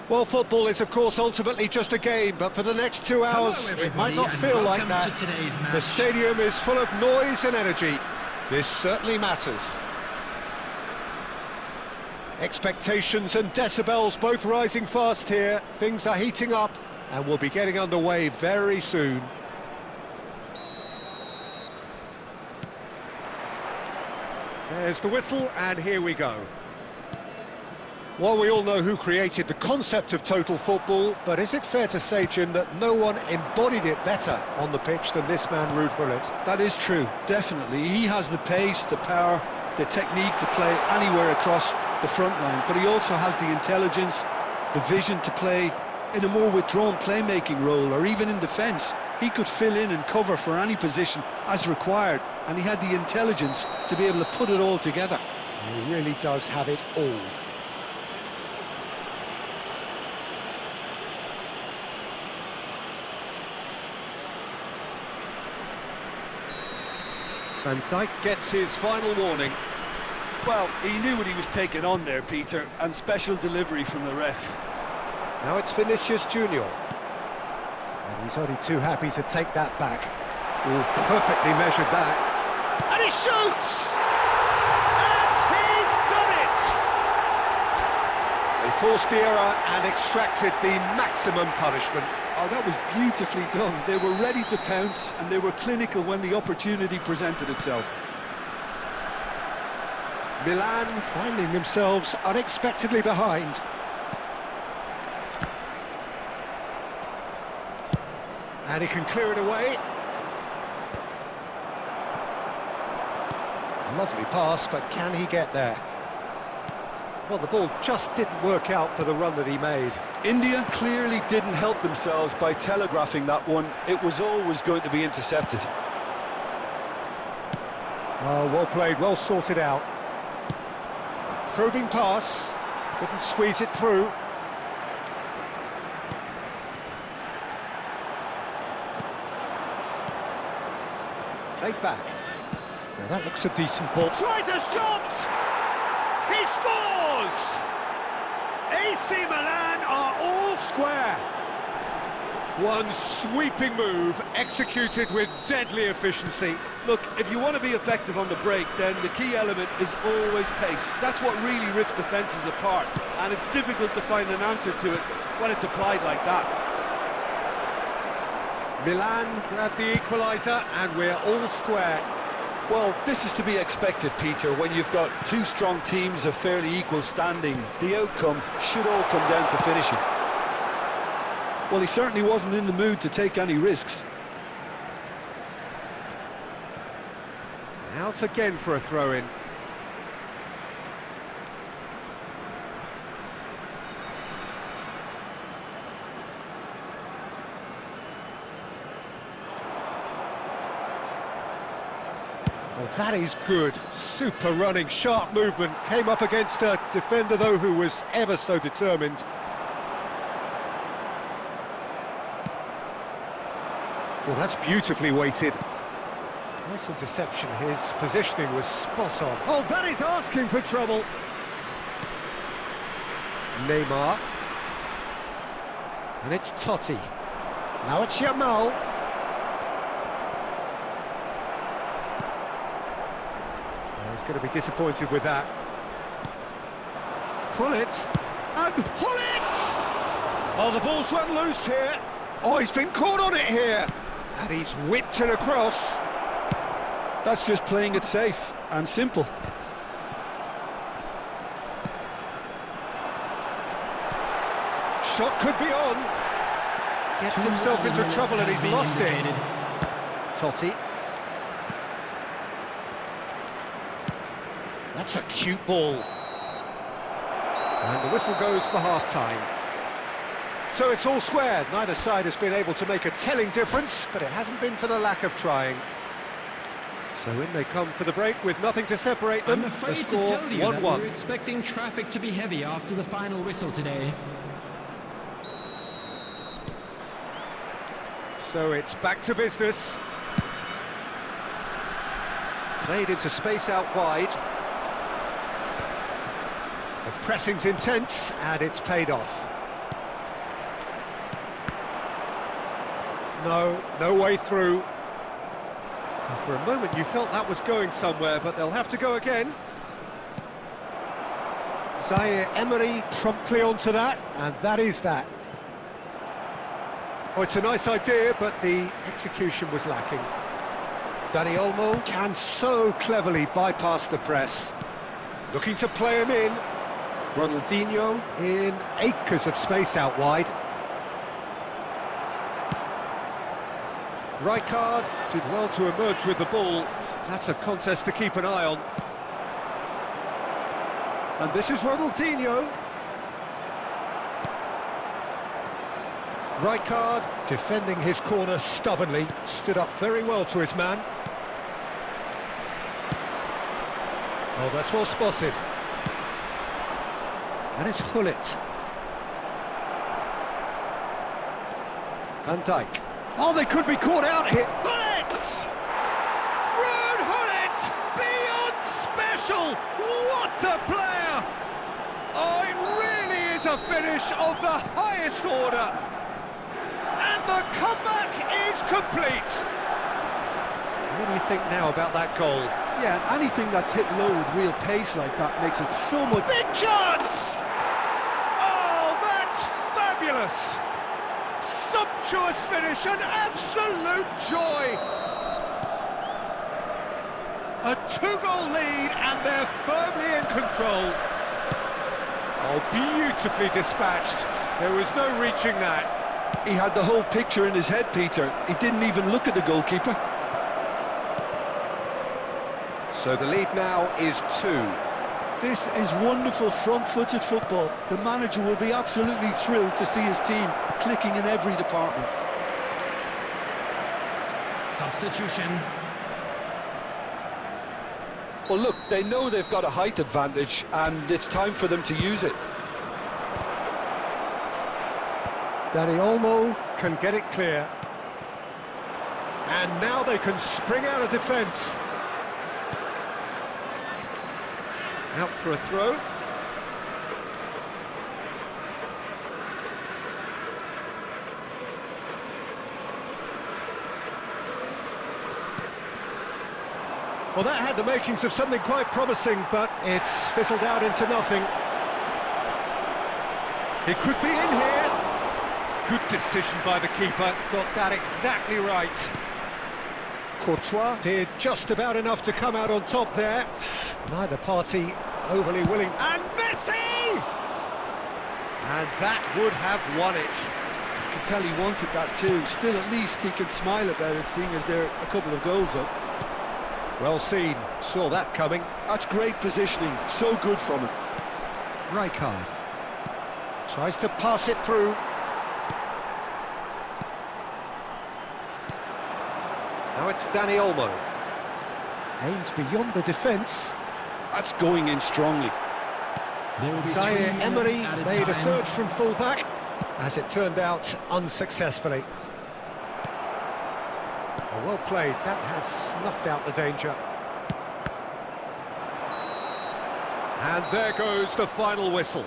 Well, football is, of course, ultimately just a game, but for the next 2 hours, it might not feel like that. The stadium is full of noise and energy. This certainly matters. Expectations and decibels both rising fast here. Things are heating up, and we'll be getting underway very soon. There's the whistle, and here we go. Well, we all know who created the concept of total football, but is it fair to say, Jim, that no one embodied it better on the pitch than this man, Ruud Gullit? That is true, definitely. He has the pace, the power, the technique to play anywhere across the front line, but he also has the intelligence, the vision to play in a more withdrawn playmaking role, or even in defence. He could fill in and cover for any position as required, and he had the intelligence to be able to put it all together. He really does have it all. Van Dijk gets his final warning. Well, he knew what he was taking on there, Peter, and special delivery from the ref. Now it's Vinicius Junior. And he's only too happy to take that back. Oh, perfectly measured that. And he shoots! And he's done it! They forced the error and extracted the maximum punishment. Oh, that was beautifully done. They were ready to pounce, and they were clinical when the opportunity presented itself. Milan finding themselves unexpectedly behind. And he can clear it away. Lovely pass, but can he get there? Well, the ball just didn't work out for the run that he made. India clearly didn't help themselves by telegraphing that one. It was always going to be intercepted. Oh, well played, well sorted out. Probing pass, couldn't squeeze it through. Played back. Now that looks a decent ball. Tries a shot! He scores! AC Milan are all square. One sweeping move, executed with deadly efficiency. Look, if you want to be effective on the break, then the key element is always pace. That's what really rips defences apart, and it's difficult to find an answer to it when it's applied like that. Milan grabbed the equaliser, and we're all square. Well, this is to be expected, Peter, when you've got two strong teams of fairly equal standing. The outcome should all come down to finishing. Well, he certainly wasn't in the mood to take any risks. Out again for a throw-in. Well, that is good. Super running, sharp movement. Came up against a defender, though, who was ever so determined. Well, that's beautifully weighted. Nice interception. His positioning was spot on. Oh, that is asking for trouble. Neymar. And it's Totti. Now it's Yamal. He's going to be disappointed with that. Gullit. And Gullit! Oh, the ball's run loose here. Oh, he's been caught on it here. And he's whipped it across. That's just playing it safe and simple. Shot could be on. Gets himself into trouble and he's lost it. Totti. That's a cute ball. And the whistle goes for half-time. So it's all square. Neither side has been able to make a telling difference, but it hasn't been for the lack of trying. So in they come for the break with nothing to separate them. I'm afraid The score, to tell you that 1-1. we're expecting traffic to be heavy after the final whistle today. So it's back to business. Played into space out wide. The pressing's intense, and it's paid off. No, no way through. And for a moment you felt that was going somewhere, but they'll have to go again. Zaire Emery promptly onto that, and that is that. Oh, it's a nice idea, but the execution was lacking. Dani Olmo can so cleverly bypass the press. Looking to play him in. Ronaldinho in acres of space out wide. Rijkaard did well to emerge with the ball. That's a contest to keep an eye on. And this is Ronaldinho. Rijkaard defending his corner stubbornly, stood up very well to his man. Oh, that's well spotted. And it's Gullit. Van Dijk. Oh, they could be caught out here. Gullit! Ruud Gullit! Beyond special! What a player! Oh, it really is a finish of the highest order. And the comeback is complete. What do you think now about that goal? Yeah, and anything that's hit low with real pace like that makes it so much... Big chance! Oh, that's fabulous! Sumptuous finish, an absolute joy! A two-goal lead, and they're firmly in control. Oh, beautifully dispatched. There was no reaching that. He had the whole picture in his head, Peter. He didn't even look at the goalkeeper. So the lead now is 2. This is wonderful front-footed football. The manager will be absolutely thrilled to see his team clicking in every department. Substitution. Well, look, they know they've got a height advantage, and it's time for them to use it. Dani Olmo can get it clear. And now they can spring out of defence. Out for a throw. Well, that had the makings of something quite promising, but it's fizzled out into nothing. It could be in here. Good decision by the keeper, got that exactly right. Courtois did just about enough to come out on top there. Neither party overly willing. And Messi! And that would have won it. You can tell he wanted that too. Still, at least he can smile about it, seeing as they're a couple of goals up. Well seen, saw that coming. That's great positioning, so good from him. Rijkaard tries to pass it through. Now it's Dani Olmo. Aimed beyond the defence. That's going in strongly. Zaire Emery made a surge from full-back, as it turned out, unsuccessfully. Oh, well played, that has snuffed out the danger. And there goes the final whistle.